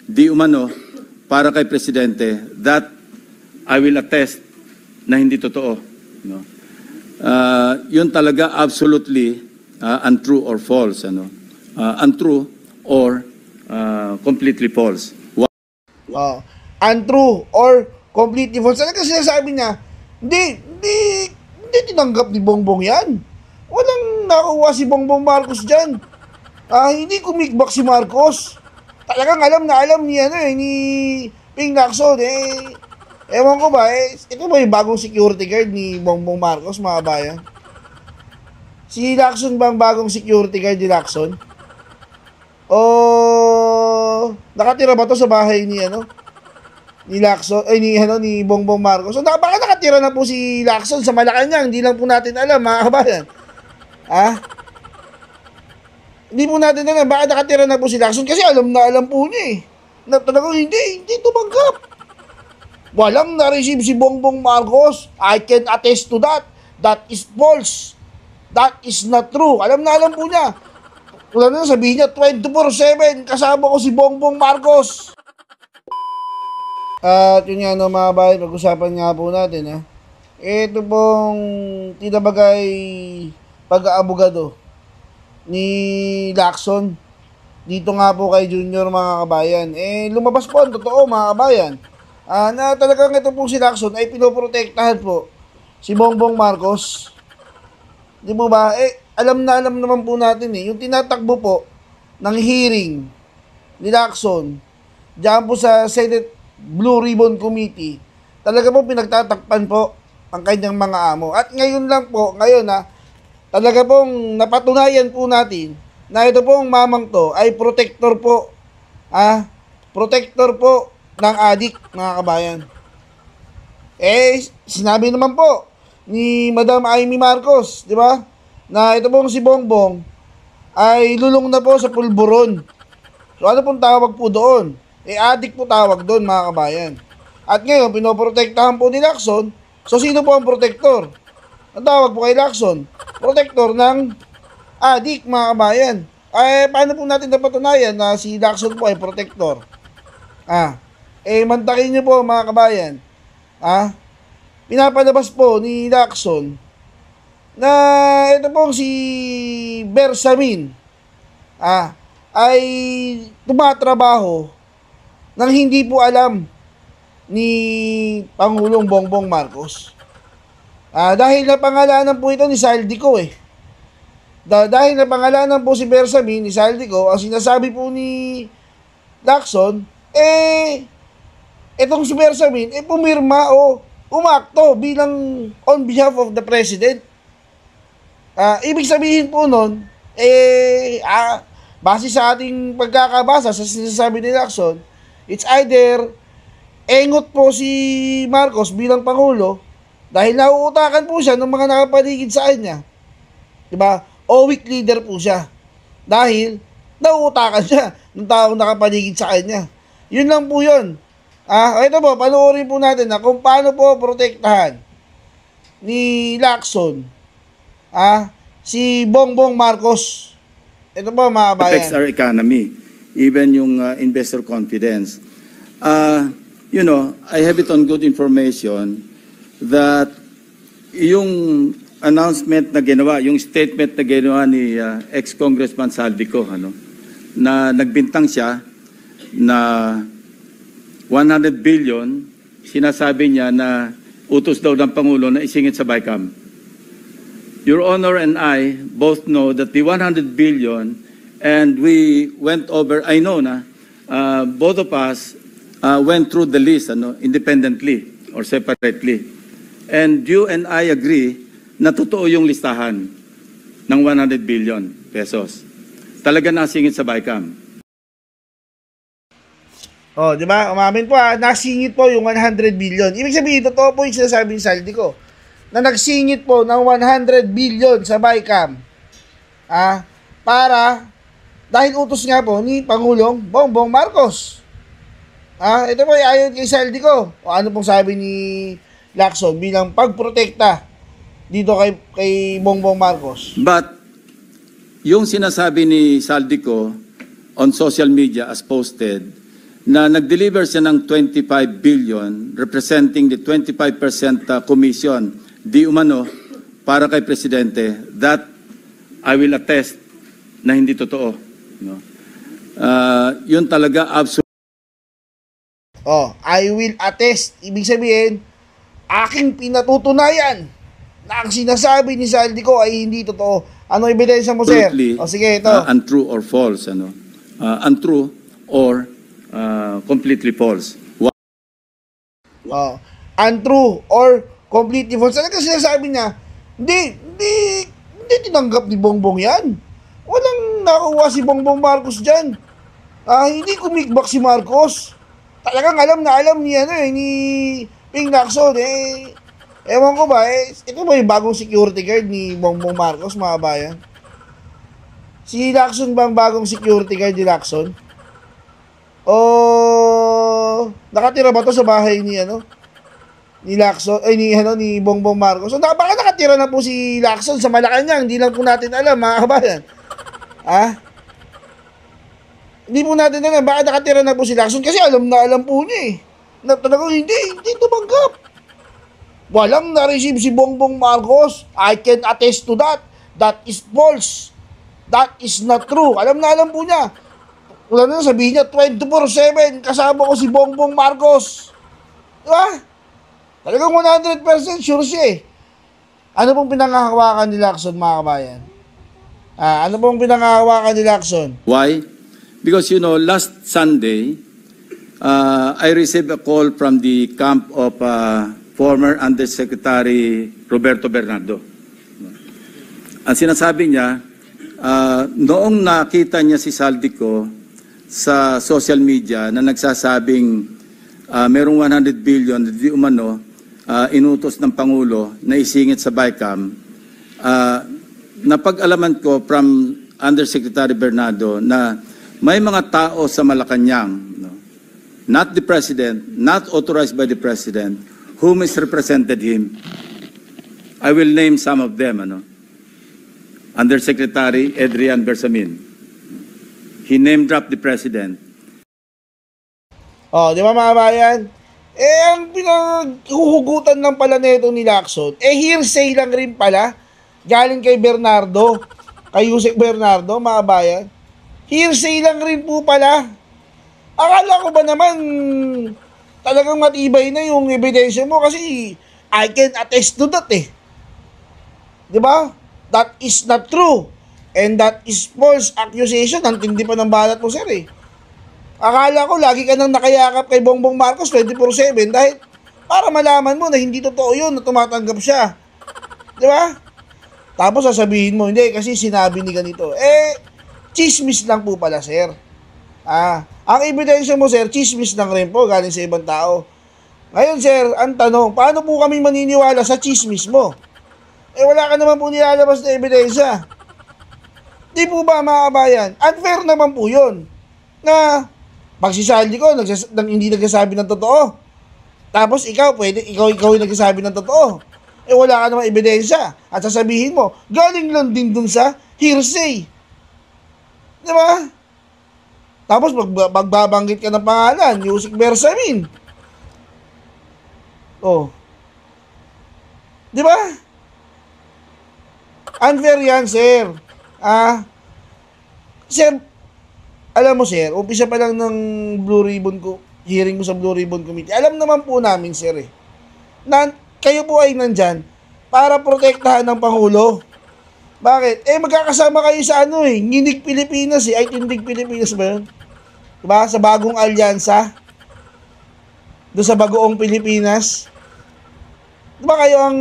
di umano para kay Presidente, that I will attest na hindi totoo. No? Yun talaga absolutely untrue or false. Ano? Untrue or completely false. Untrue or completely false. Ano kasi sinasabi niya, hindi tinanggap ni Bongbong yan. Walang nakuha si Bongbong Marcos dyan. Hindi kumikbak si Marcos. Talagang alam ni ni Ping Lacson ewan ko ba ito ba yung bagong security guard ni Bongbong Marcos, mga bayan? Si Lacson bang bagong security guard ni Lacson? O nakatira ba to sa bahay ni ni Lacson ni Bongbong Marcos? So baka nakatira na po si Lacson sa Malacanang, hindi lang po natin alam, mga kabayan. Hindi po natin alam, baka nakatira na po si Lacson kasi alam po niya na talagang hindi tumanggap. Walang na-receive si Bongbong Marcos. I can attest to that. That is false. That is not true. Alam po niya. Wala na sabihin niya, 24/7 kasama ko si Bongbong Marcos. At yun nga mga bahay, pag-usapan nga po natin ito pong tinabagay pag-aabogado ni Lacson dito nga po kay Junior, mga kabayan. Lumabas po ang totoo, mga kabayan, na talagang ito po si Lacson ay pinoprotektahan po si Bongbong Marcos. Di mo ba? Alam naman po natin yung tinatakbo po ng hearing ni Lacson diyan po sa Senate Blue Ribbon Committee, talaga po pinagtatakpan po ang kanyang mga amo. At ngayon talaga pong napatunayan po natin na ito pong mamang to ay protector po. Protector po ng adik, mga kabayan. Sinabi naman po ni Madam Amy Marcos, di ba? Na ito pong si Bongbong ay lulong na po sa pulburon. So ano pong tawag po doon? Adik po tawag doon, mga kabayan. At ngayon, pinoprotektahan po ni Lacson. So sino po ang protector? Ang tawag po kay Lacson, protector ng adik, mga kabayan. Paano po natin napatunayan na si Lacson po ay protector? Mantakin niyo po, mga kabayan. Pinapalabas po ni Lacson na ito pong si Bersamin ay tumatrabaho nang hindi po alam ni Pangulong Bongbong Marcos. Dahil napangalanan po ito ni Saldico dahil napangalanan po si Bersamin ni Saldico, ang sinasabi po ni Lacson, itong si Bersamin, pumirma o umakto bilang on behalf of the President. Ibig sabihin po nun, base sa ating pagkakabasa sa sinasabi ni Lacson, it's either engot po si Marcos bilang Pangulo dahil nauutakan po siya ng mga nakapaligid sa kanya. Diba? O weak leader po siya dahil nauutakan siya ng taong nakapaligid sa kanya. Yun lang po yun. Ito po, panoorin po natin na kung paano po protektahan ni Lacson si Bongbong Marcos. Ito po, mga kabayan. Affects our economy, even yung investor confidence. I have it on good information that yung announcement na ginawa, yung statement na ginawa ni ex-congressman Saldico, na nagbintang siya na 100 billion, sinasabi niya na utos daw ng Pangulo na isingit sa BICAM. Your Honor and I both know that the 100 billion, and we went over, I know na, both of us went through the list independently or separately. And you and I agree na totoo yung listahan ng 100 billion pesos. Talaga nasingit sa BICAM. Di ba? Umamin po nasingit po yung 100 billion. Ibig sabihin, totoo po yung sinasabi ni Saldico na nagsingit po ng 100 billion sa BICAM. Dahil utos nga po ni Pangulong Bongbong Marcos. Ito po ayon kay Saldico. O ano pong sabi ni Lacson bilang pagprotekta dito kay Bongbong Marcos. But yung sinasabi ni Saldico on social media as posted na nag-deliver siya ng 25 billion representing the 25% commission di umano para kay Presidente, that I will attest na hindi totoo. No? Yun talaga absolute. I will attest. Ibig sabihin, aking pinatutunayan na ang sinasabi ni Saldico ay hindi totoo. Ano ebidensya mo, sir? Sige, ito. Untrue or false. Untrue or completely false. Untrue or completely false. Ano kasi sinasabi niya? Hindi tinanggap ni Bongbong yan. Walang nakuha si Bongbong Marcos dyan. Hindi kumikbak si Marcos. Talagang alam ni Ping Lacson. Ewan ko ba, ito ba yung bagong security guard ni Bongbong Marcos, mga bayan? Si Lacson ba ang bagong security guard ni Lacson? O nakatira ba to sa bahay ni Lacson, ni Bongbong Marcos? So baka nakatira na po si Lacson sa Malacanang, hindi lang po natin alam, mga kabayan. Hindi po natin alam, baka nakatira na po si Lacson kasi alam po niya na talagang hindi tumanggap. Walang na-receive si Bongbong Marcos. I can attest to that. That is false. That is not true. Alam po niya. Wala na sabihin niya, 24/7 kasama ko si Bongbong Marcos. Diba? Talagang 100% sure siya Ano pong pinangahawakan ni Lacson, mga kabayan? Ano pong pinangahawakan ni Lacson? Why? Because last Sunday, I received a call from the camp of former Undersecretary Roberto Bernardo. Ang sinasabi niya, noong nakita niya si Saldico sa social media na nagsasabing merong 100 billion di umano inutos ng Pangulo na isingit sa BICAM, napag-alaman ko from Undersecretary Bernardo na may mga tao sa Malacanang, not the President, not authorized by the President, who misrepresented him. I will name some of them. Undersecretary Adrian Bersamin. He name-dropped the President. Di ba, mga bayan? Ang pinaghuhugutan ng pala nito ni Lacson, hearsay lang rin pala. Galing kay Bernardo, kay Yusek Bernardo, mga bayan. Hearsay lang rin po pala. Akala ko ba naman talagang matibay na yung ebidensya mo kasi I can attest to that Di ba? That is not true. And that is false accusation. Ang tindi pa ng balat mo, sir Akala ko lagi ka nang nakayakap kay Bongbong Marcos 24/7 dahil para malaman mo na hindi totoo yun na tumatanggap siya. Di ba? Tapos sasabihin mo, hindi kasi sinabi ni ganito. Chismis lang po pala, sir. Ang ebidensya mo, sir, chismis lang rin po galing sa ibang tao. Ngayon, sir, ang tanong, paano po kami maniniwala sa chismis mo? Wala ka naman po nilalabas na ebidensya. Di po ba, mga kabayan? Unfair naman po yun. Na, pag si Saldico hindi nagsasabi ng totoo. Tapos ikaw yung nagsasabi ng totoo. Wala ka naman ebidensya. At sasabihin mo, galing lang din dun sa hearsay. Di ba? Tapos magbabanggit ka ng pangalan, Yusek Bersamin. Di ba? Unfair yan, sir. Sir, alam mo, sir, umpisa pa lang ng Blue Ribbon hearing mo sa Blue Ribbon Committee. Alam naman po namin, sir, na kayo po ay nandyan para protektahan ng Pangulo. Bakit? Magkakasama kayo sa Nginig Pilipinas Ay, Tindig Pilipinas ba yun? Diba? Sa bagong alyansa. Doon sa bagoong Pilipinas. Diba kayo ang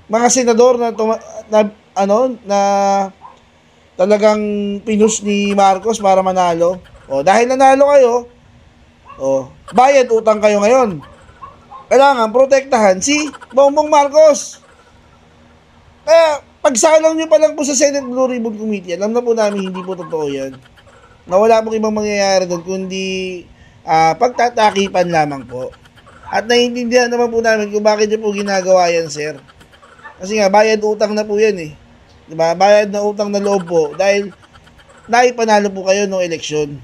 mga senador na talagang pinush ni Marcos para manalo? Dahil nanalo kayo, bayad utang kayo ngayon. Kailangan protektahan si Bongbong Marcos. Kaya, pagsalang nyo pa lang po sa Senate Blue Ribbon Committee, alam na po namin hindi po totoo yan. Na wala pong ibang mangyayari doon, kundi pagtatakipan lamang po. At naiintindihan naman po namin kung bakit nyo po ginagawa yan, sir. Kasi nga, bayad utang na po yan Diba? Bayad na utang na loob po dahil naipanalo po kayo ng eleksyon.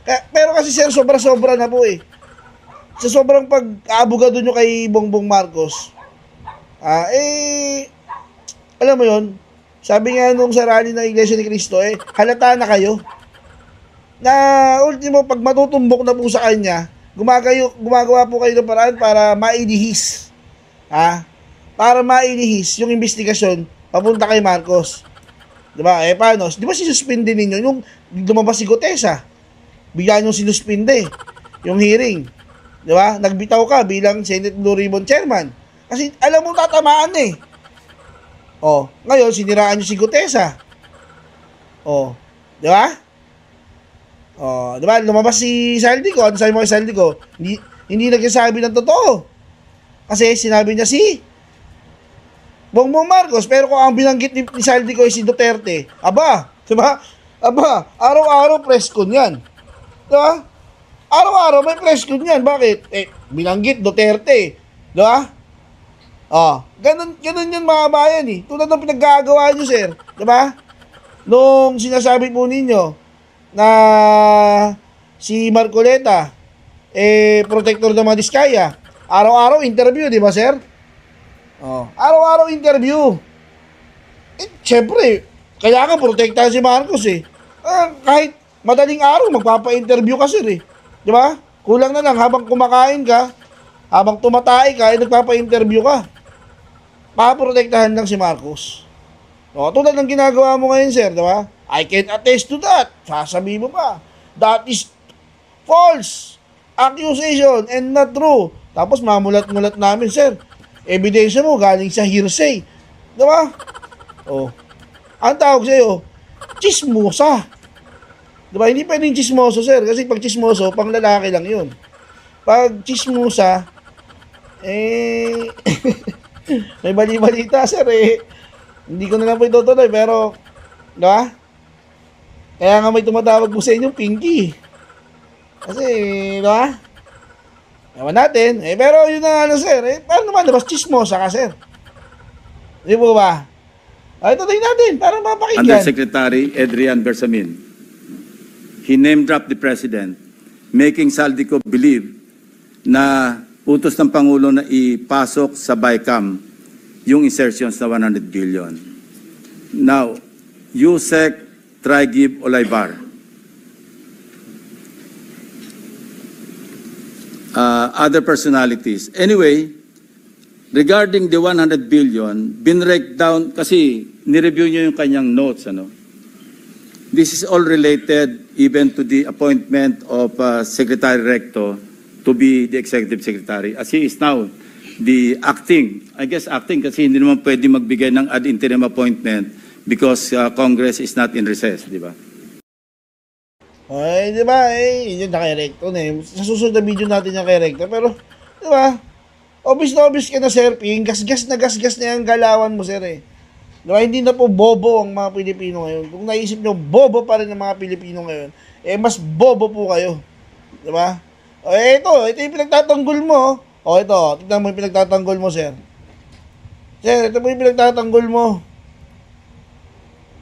Pero kasi sir, sobra-sobra na po eh. Sa sobrang pag-aabogado nyo kay Bongbong Marcos, alam mo yon, sabi nga nung sa rally ng Iglesia ni Cristo, halata na kayo. Na ultimo, pag matutumbok na po sa kanya, gumagawa po kayo ng paraan para mailihis. Para mailihis yung investigasyon papunta kay Marcos. Diba? Paano? Di ba sinuspinde ninyo? Yung lumabas si Gutesa, bigla nyo sinuspinde yung hearing. Diba? Nagbitaw ka bilang Senate Blue Ribbon Chairman. Kasi alam mo tatamaan eh. Ngayon, siniraan nyo si Gutesa. Diba? Diba? Lumabas si Saldico. Ano sabi mo kay Saldico? Hindi nagsasabi ng totoo. Kasi sinabi niya si Bongbong Marcos. Pero kung ang binanggit ni Saldico ay si Duterte, diba? Araw-araw press con yan. Diba? Araw-araw may press con yan. Bakit? Binanggit Duterte. Diba? Ganun yun mga bayan eh. Tulad ng pinaggagawa nyo, sir. Diba? Nung sinasabi po ninyo na si Marcoleta, protector ng mga Diskaya, araw-araw interview, di ba, sir? Araw-araw interview. Siyempre, kaya nga protektahan si Marcos eh. Kahit madaling araw, magpapa-interview ka, sir eh. Di ba? Kulang na lang, habang kumakain ka, habang tumatay ka, nagpapa-interview ka. Paprotektahan lang si Marcos. Tulad ng ginagawa mo ngayon, sir, di ba? I can attest to that. Sasabihin mo pa, that is false accusation and not true. Tapos mamulat-mulat namin, sir. Ebidensya mo galing sa hearsay. Di ba? Ang tawag sa'yo, chismosa. Di ba? Hindi pwedeng chismoso, sir. Kasi pag chismoso, pang lalaki lang yun. Pag chismosa, may bali-balita, sir, Hindi ko na lang po itutuloy, pero, di ba? Kaya nga may tumatawag po sa inyong Pinky. Kasi, di ba? Ewan natin. Pero yun na sir. Paano naman, diba? Chismosa ka, sir. Di po ba? Tuloy natin, para mapakinggan. Undersecretary Adrian Bersamin. He name-dropped the President, making Saldico believe na utos ng Pangulo na ipasok sa BICAM yung insertions na 100 billion. Now, Yusek Trigib Olaybar. Other personalities. Anyway, regarding the 100 billion, binrake down, kasi nireview nyo yung kanyang notes, This is all related even to the appointment of Secretary Recto to be the Executive Secretary. As he is now the acting, I guess acting kasi hindi naman pwede magbigay ng ad interim appointment because Congress is not in recess, di ba? Di ba? Yun na kay Recto na Sa susunod na video natin yung kay Recto. Pero, di ba? Obvious na obvious ka na, sir. Gasgas na yung galawan mo, sir, Di ba? Hindi na po bobo ang mga Pilipino ngayon. Kung naisip nyo, bobo pa rin ang mga Pilipino ngayon, mas bobo po kayo. Di ba? Ito yung pinagtatanggol mo. Ito, tignan mo yung pinagtatanggol mo, sir. Sir, ito po yung pinagtatanggol mo.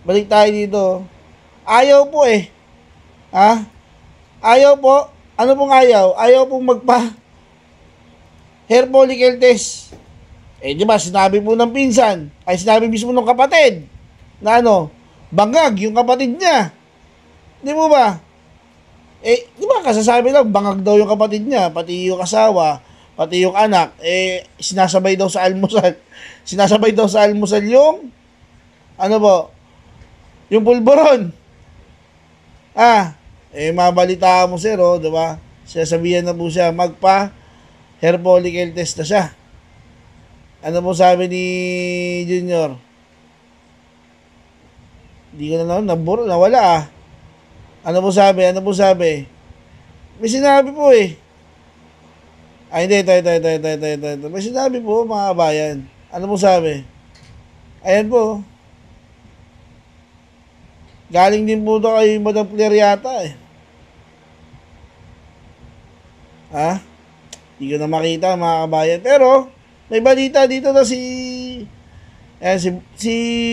Balik tayo dito. Ayaw po Ayaw po. Ano pong ayaw? Ayaw pong hair follicle test. Di ba, sinabi po ng pinsan, sinabi mismo ng kapatid, na bangag yung kapatid niya. Di mo ba? Di ba, kasasabi lang, bangag daw yung kapatid niya, pati yung asawa, pati yung anak, sinasabay daw sa almusal. Sinasabay daw sa almusal yung, yung pulburon. Mabalita mo, sir, di ba? Sasabihan na po siya, hair follicle test na siya. Ano po sabi ni Junior? Hindi ko na nawala Ano po sabi? May sinabi po hindi, ito. May sinabi po, mga kabayan. Ano po sabi? Ayan po. Galing din po ito kay Madam Claire yata Hindi ko na makita, mga kabayan. Pero, may balita dito na si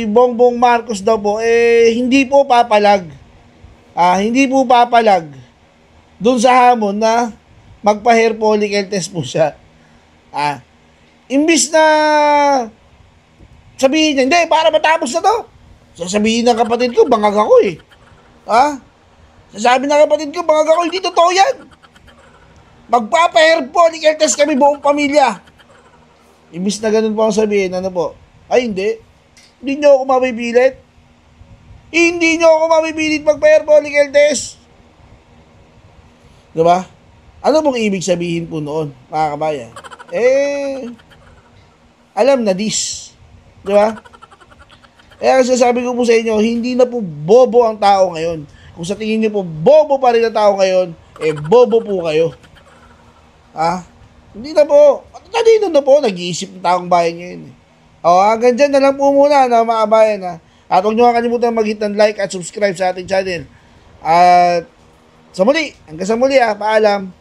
Bongbong Marcos daw po, hindi po papalag. Hindi po papalag doon sa hamon na magpa-hair follicle test po siya. Imbis na sabihin niya, hindi, para matapos na to. Sasabihin ng kapatid ko, bangag ako eh. Sasabi ng kapatid ko, bangag ako, hindi totoo yan. Magpapa-hair follicle test kami buong pamilya. Imbis na ganun po ang sabihin, ano po? Ay, hindi. Hindi nyo ako mapipilit. Hindi nyo ako mapipilit magpa-hair follicle test. Diba? Ano pong ibig sabihin po noon, mga kabayan? Alam na this. Diba? Kaya sasabi ko po sa inyo, hindi na po bobo ang tao ngayon. Kung sa tingin nyo po, bobo pa rin ang tao ngayon, bobo po kayo. Hindi na po. Kanino na po, nag-iisip ng taong bayan ngayon. Hanggang dyan na lang po muna, na mga kabayan. At huwag nyo kakalimutan mag-hit ng like at subscribe sa ating channel. At hanggang sa muli, paalam.